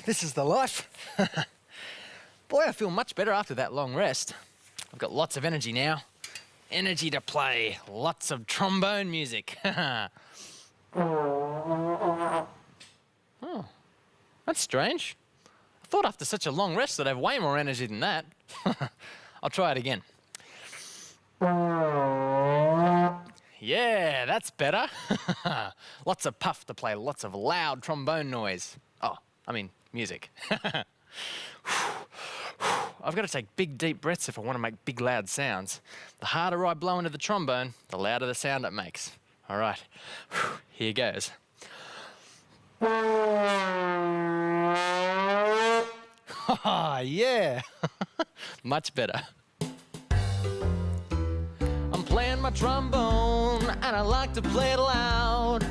this is the life. Boy, I feel much better after that long rest. I've got lots of energy now. Energy to play lots of trombone music. Oh, that's strange. I thought after such a long rest I'd have way more energy than that. I'll try it again. Yeah, that's better. Lots of puff to play lots of loud trombone noise. Oh, I mean, music. I've got to take big, deep breaths if I want to make big, loud sounds. The harder I blow into the trombone, the louder the sound it makes. All right, here goes. Yeah, much better. I'm playing my trombone and I like to play it loud.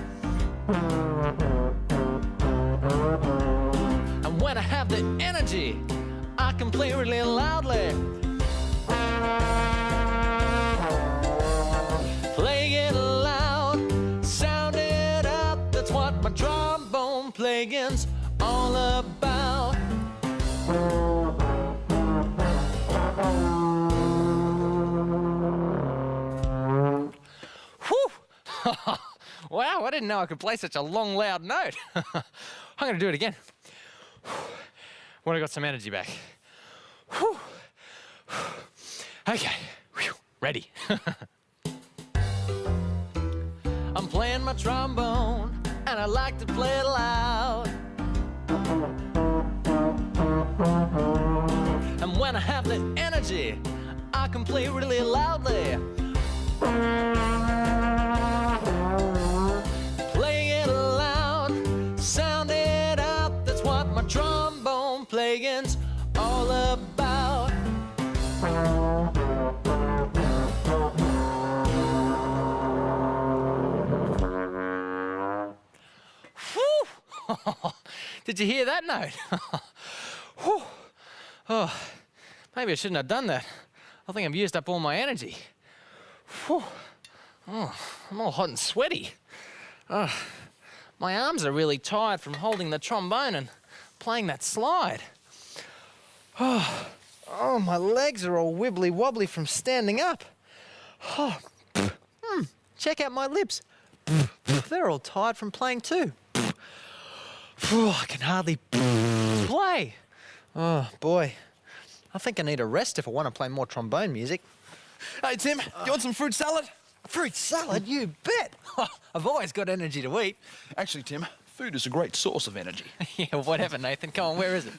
And when I have the energy, I can play really loudly. Play it loud, sound it out, that's what my trombone playing's all about. Whew! Wow, I didn't know I could play such a long, loud note. I'm going to do it again. When I got some energy back. Whew. Okay, ready. I'm playing my trombone and I like to play it loud. And when I have the energy, I can play really loudly. Play it loud, sound it out, that's what my trombone playing's all about. Whew! Did you hear that note? Whew. Oh, maybe I shouldn't have done that. I think I've used up all my energy. Whew. Oh, I'm all hot and sweaty. Oh, my arms are really tired from holding the trombone and playing that slide. Oh, my legs are all wibbly wobbly from standing up. Oh, check out my lips. They're all tired from playing too. I can hardly play. Oh, boy. I think I need a rest if I want to play more trombone music. Hey, Tim, you want some fruit salad? Fruit salad? You bet. I've always got energy to eat. Actually, Tim, food is a great source of energy. Yeah, whatever, Nathan. Come on, where is it?